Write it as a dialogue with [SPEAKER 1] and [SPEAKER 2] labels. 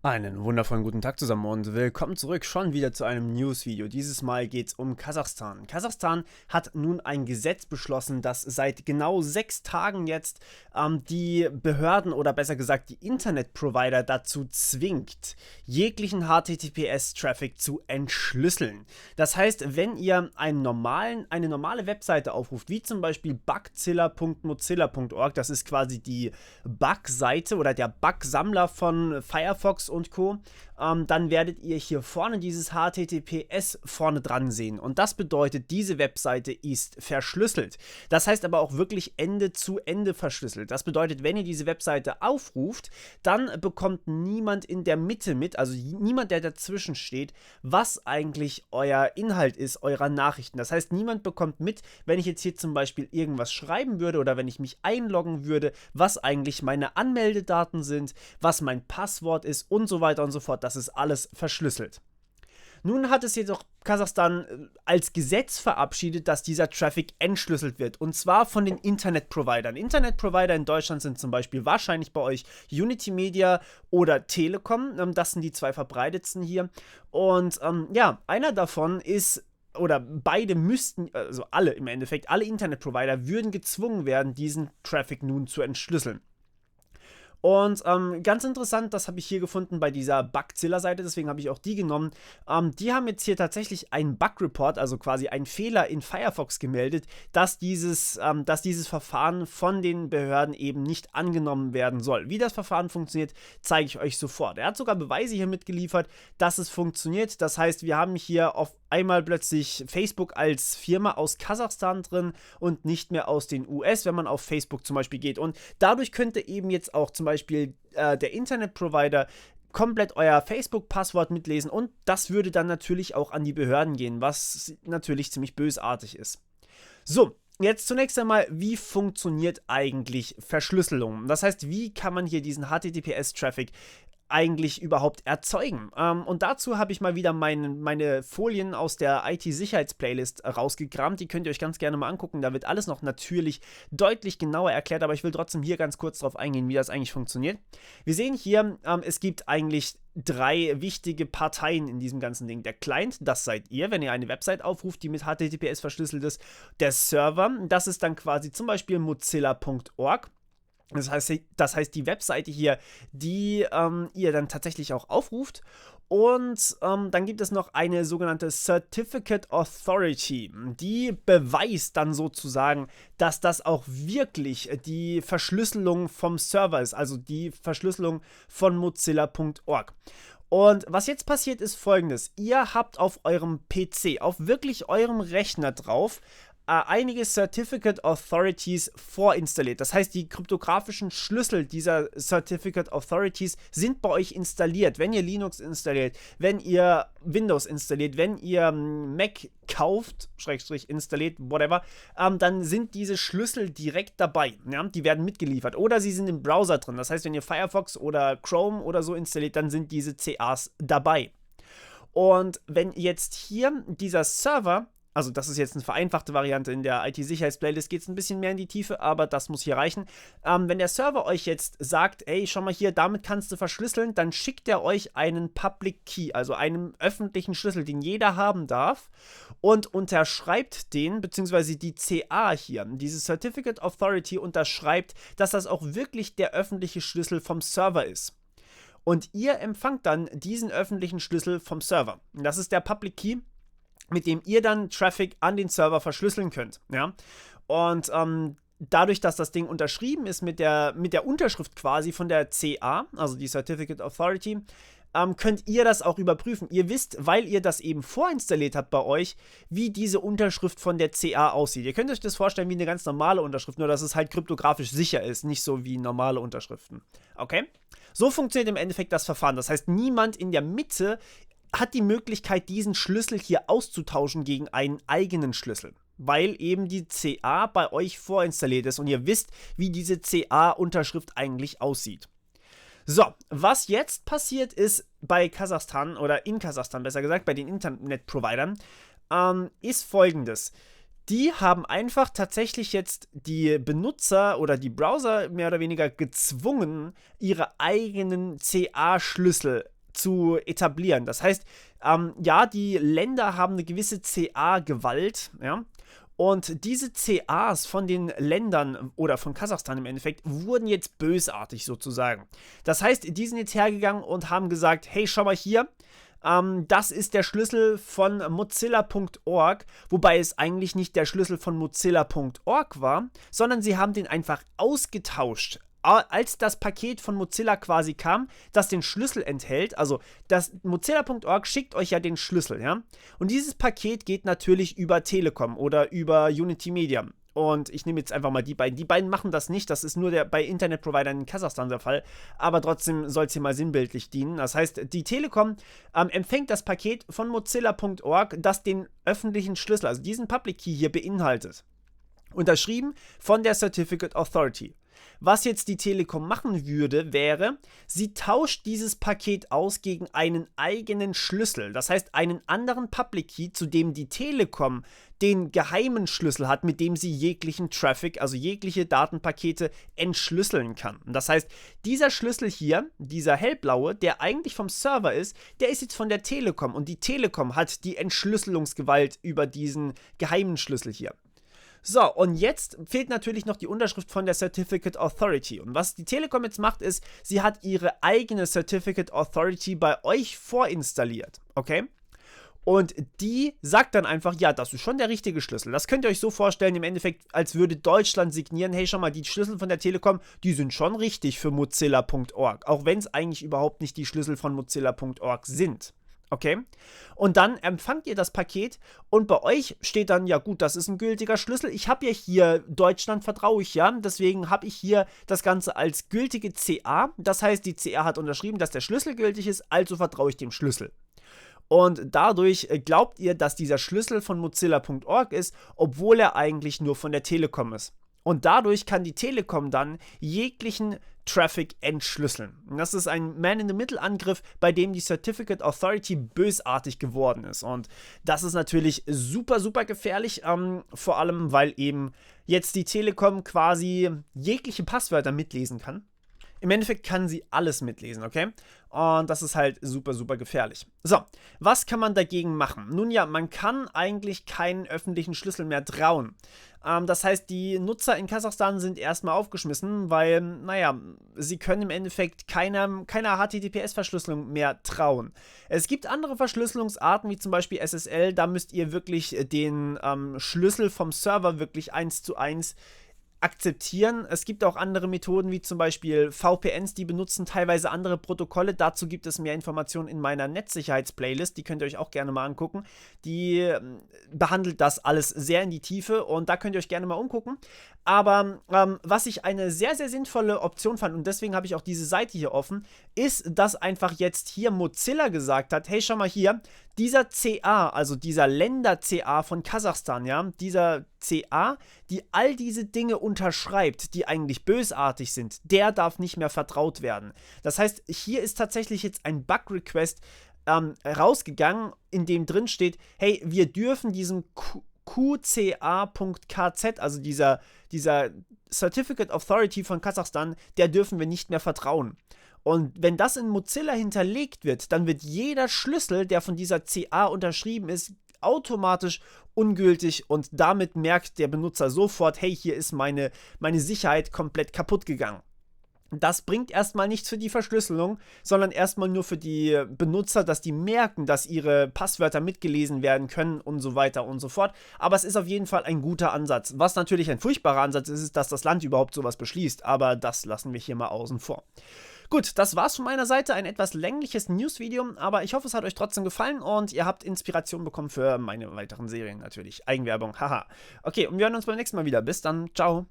[SPEAKER 1] Einen wundervollen guten Tag zusammen und willkommen zurück schon wieder zu einem News-Video. Dieses Mal geht es um Kasachstan. Kasachstan hat nun ein Gesetz beschlossen, das seit genau 6 Tagen jetzt die Behörden oder besser gesagt die Internetprovider dazu zwingt, jeglichen HTTPS-Traffic zu entschlüsseln. Das heißt, wenn ihr eine normale Webseite aufruft, wie zum Beispiel bugzilla.mozilla.org, das ist quasi die Bug-Seite oder der Bug-Sammler von Firefox und Co., dann werdet ihr hier vorne dieses HTTPS vorne dran sehen. Und das bedeutet, diese Webseite ist verschlüsselt. Das heißt aber auch wirklich Ende zu Ende verschlüsselt. Das bedeutet, wenn ihr diese Webseite aufruft, dann bekommt niemand in der Mitte mit, also niemand, der dazwischen steht, was eigentlich euer Inhalt ist, eurer Nachrichten. Das heißt, niemand bekommt mit, wenn ich jetzt hier zum Beispiel irgendwas schreiben würde oder wenn ich mich einloggen würde, was eigentlich meine Anmeldedaten sind, was mein Passwort ist und so weiter und so fort. Das ist alles verschlüsselt. Nun hat es jedoch Kasachstan als Gesetz verabschiedet, dass dieser Traffic entschlüsselt wird. Und zwar von den Internetprovidern. Internetprovider in Deutschland sind zum Beispiel wahrscheinlich bei euch Unity Media oder Telekom. Das sind die zwei verbreitetsten hier. Und ja, einer davon ist, oder beide müssten, also alle im Endeffekt, alle Internetprovider würden gezwungen werden, diesen Traffic nun zu entschlüsseln. Und ganz interessant, das habe ich hier gefunden bei dieser Bugzilla-Seite, deswegen habe ich auch die genommen. Die haben jetzt hier tatsächlich einen Bug-Report, also quasi einen Fehler in Firefox gemeldet, dass dieses Verfahren von den Behörden eben nicht angenommen werden soll. Wie das Verfahren funktioniert, zeige ich euch sofort. Er hat sogar Beweise hier mitgeliefert, dass es funktioniert. Das heißt, wir haben hier auf einmal plötzlich Facebook als Firma aus Kasachstan drin und nicht mehr aus den US, wenn man auf Facebook zum Beispiel geht. Und dadurch könnte eben jetzt auch zum Beispiel der Internetprovider komplett euer Facebook-Passwort mitlesen und das würde dann natürlich auch an die Behörden gehen, was natürlich ziemlich bösartig ist. So, jetzt zunächst einmal, wie funktioniert eigentlich Verschlüsselung? Das heißt, wie kann man hier diesen HTTPS-Traffic eigentlich überhaupt erzeugen? Und dazu habe ich mal wieder meine Folien aus der IT-Sicherheits-Playlist rausgekramt. Die könnt ihr euch ganz gerne mal angucken. Da wird alles noch natürlich deutlich genauer erklärt, aber ich will trotzdem hier ganz kurz drauf eingehen, wie das eigentlich funktioniert. Wir sehen hier, es gibt eigentlich 3 wichtige Parteien in diesem ganzen Ding. Der Client, das seid ihr, wenn ihr eine Website aufruft, die mit HTTPS verschlüsselt ist. Der Server, das ist dann quasi zum Beispiel mozilla.org. Das heißt, die Webseite hier, die ihr dann tatsächlich auch aufruft. Und dann gibt es noch eine sogenannte Certificate Authority. Die beweist dann sozusagen, dass das auch wirklich die Verschlüsselung vom Server ist. Also die Verschlüsselung von mozilla.org. Und was jetzt passiert ist Folgendes. Ihr habt auf eurem PC, auf wirklich eurem Rechner drauf, einige Certificate Authorities vorinstalliert. Das heißt, die kryptografischen Schlüssel dieser Certificate Authorities sind bei euch installiert. Wenn ihr Linux installiert, wenn ihr Windows installiert, wenn ihr Mac kauft, Schrägstrich installiert, whatever, dann sind diese Schlüssel direkt dabei. Ja? Die werden mitgeliefert. Oder sie sind im Browser drin. Das heißt, wenn ihr Firefox oder Chrome oder so installiert, dann sind diese CAs dabei. Und wenn jetzt hier dieser Server, also das ist jetzt eine vereinfachte Variante, in der IT-Sicherheits-Playlist geht es ein bisschen mehr in die Tiefe, aber das muss hier reichen. Wenn der Server euch jetzt sagt, ey, schau mal hier, damit kannst du verschlüsseln, dann schickt er euch einen Public Key, also einen öffentlichen Schlüssel, den jeder haben darf und unterschreibt den, beziehungsweise die CA hier, diese Certificate Authority unterschreibt, dass das auch wirklich der öffentliche Schlüssel vom Server ist. Und ihr empfangt dann diesen öffentlichen Schlüssel vom Server. Das ist der Public Key, mit dem ihr dann Traffic an den Server verschlüsseln könnt. Ja? Und dadurch, dass das Ding unterschrieben ist mit der Unterschrift quasi von der CA, also die Certificate Authority, könnt ihr das auch überprüfen. Ihr wisst, weil ihr das eben vorinstalliert habt bei euch, wie diese Unterschrift von der CA aussieht. Ihr könnt euch das vorstellen wie eine ganz normale Unterschrift, nur dass es halt kryptografisch sicher ist, nicht so wie normale Unterschriften. Okay? So funktioniert im Endeffekt das Verfahren. Das heißt, niemand in der Mitte hat die Möglichkeit, diesen Schlüssel hier auszutauschen gegen einen eigenen Schlüssel, weil eben die CA bei euch vorinstalliert ist und ihr wisst, wie diese CA-Unterschrift eigentlich aussieht. So, was jetzt passiert ist bei Kasachstan, oder in Kasachstan besser gesagt, bei den Internetprovidern, ist folgendes. Die haben einfach tatsächlich jetzt die Benutzer oder die Browser mehr oder weniger gezwungen, ihre eigenen CA-Schlüssel zu etablieren. Das heißt, ja, die Länder haben eine gewisse CA-Gewalt, ja. Und diese CAs von den Ländern oder von Kasachstan im Endeffekt wurden jetzt bösartig sozusagen. Das heißt, die sind jetzt hergegangen und haben gesagt, hey, schau mal hier, das ist der Schlüssel von Mozilla.org, wobei es eigentlich nicht der Schlüssel von Mozilla.org war, sondern sie haben den einfach ausgetauscht. Als das Paket von Mozilla quasi kam, das den Schlüssel enthält, also das Mozilla.org schickt euch ja den Schlüssel, ja? Und dieses Paket geht natürlich über Telekom oder über Unity Media. Und ich nehme jetzt einfach mal die beiden. Die beiden machen das nicht, das ist nur bei Internetprovidern in Kasachstan der Fall. Aber trotzdem soll es hier mal sinnbildlich dienen. Das heißt, die Telekom empfängt das Paket von Mozilla.org, das den öffentlichen Schlüssel, also diesen Public Key hier beinhaltet. Unterschrieben von der Certificate Authority. Was jetzt die Telekom machen würde, wäre, sie tauscht dieses Paket aus gegen einen eigenen Schlüssel. Das heißt, einen anderen Public Key, zu dem die Telekom den geheimen Schlüssel hat, mit dem sie jeglichen Traffic, also jegliche Datenpakete entschlüsseln kann. Das heißt, dieser Schlüssel hier, dieser hellblaue, der eigentlich vom Server ist, der ist jetzt von der Telekom und die Telekom hat die Entschlüsselungsgewalt über diesen geheimen Schlüssel hier. So, und jetzt fehlt natürlich noch die Unterschrift von der Certificate Authority. Und was die Telekom jetzt macht, ist, sie hat ihre eigene Certificate Authority bei euch vorinstalliert, okay? Und die sagt dann einfach, ja, das ist schon der richtige Schlüssel. Das könnt ihr euch so vorstellen, im Endeffekt, als würde Deutschland signieren, hey, schau mal, die Schlüssel von der Telekom, die sind schon richtig für Mozilla.org. Auch wenn es eigentlich überhaupt nicht die Schlüssel von Mozilla.org sind. Okay? Und dann empfangt ihr das Paket und bei euch steht dann, ja gut, das ist ein gültiger Schlüssel. Ich habe ja hier, Deutschland vertraue ich ja, deswegen habe ich hier das Ganze als gültige CA. Das heißt, die CA hat unterschrieben, dass der Schlüssel gültig ist, also vertraue ich dem Schlüssel. Und dadurch glaubt ihr, dass dieser Schlüssel von Mozilla.org ist, obwohl er eigentlich nur von der Telekom ist. Und dadurch kann die Telekom dann jeglichen Traffic entschlüsseln. Und das ist ein Man-in-the-Middle-Angriff, bei dem die Certificate Authority bösartig geworden ist. Und das ist natürlich super, super gefährlich, vor allem, weil eben jetzt die Telekom quasi jegliche Passwörter mitlesen kann. Im Endeffekt kann sie alles mitlesen, okay? Und das ist halt super, super gefährlich. So, was kann man dagegen machen? Nun ja, man kann eigentlich keinen öffentlichen Schlüssel mehr trauen. Das heißt, die Nutzer in Kasachstan sind erstmal aufgeschmissen, weil, naja, sie können im Endeffekt keiner HTTPS-Verschlüsselung mehr trauen. Es gibt andere Verschlüsselungsarten, wie zum Beispiel SSL, da müsst ihr wirklich den Schlüssel vom Server wirklich 1:1 akzeptieren. Es gibt auch andere Methoden, wie zum Beispiel VPNs, die benutzen teilweise andere Protokolle. Dazu gibt es mehr Informationen in meiner Netzsicherheitsplaylist, die könnt ihr euch auch gerne mal angucken. Die behandelt das alles sehr in die Tiefe und da könnt ihr euch gerne mal umgucken. Aber was ich eine sehr, sehr sinnvolle Option fand und deswegen habe ich auch diese Seite hier offen, ist, dass einfach jetzt hier Mozilla gesagt hat, hey, schau mal hier, dieser CA, also dieser Länder-CA von Kasachstan, ja, dieser CA, die all diese Dinge unterschreibt, die eigentlich bösartig sind, der darf nicht mehr vertraut werden. Das heißt, hier ist tatsächlich jetzt ein Bug-Request rausgegangen, in dem drin steht, hey, wir dürfen diesem QCA.kz, also dieser Certificate Authority von Kasachstan, der dürfen wir nicht mehr vertrauen. Und wenn das in Mozilla hinterlegt wird, dann wird jeder Schlüssel, der von dieser CA unterschrieben ist, automatisch ungültig und damit merkt der Benutzer sofort, hey, hier ist meine Sicherheit komplett kaputt gegangen. Das bringt erstmal nichts für die Verschlüsselung, sondern erstmal nur für die Benutzer, dass die merken, dass ihre Passwörter mitgelesen werden können und so weiter und so fort. Aber es ist auf jeden Fall ein guter Ansatz. Was natürlich ein furchtbarer Ansatz ist, ist, dass das Land überhaupt sowas beschließt. Aber das lassen wir hier mal außen vor. Gut, das war's von meiner Seite. Ein etwas längliches News-Video, aber ich hoffe, es hat euch trotzdem gefallen und ihr habt Inspiration bekommen für meine weiteren Serien natürlich. Eigenwerbung, haha. Okay, und wir hören uns beim nächsten Mal wieder. Bis dann, ciao.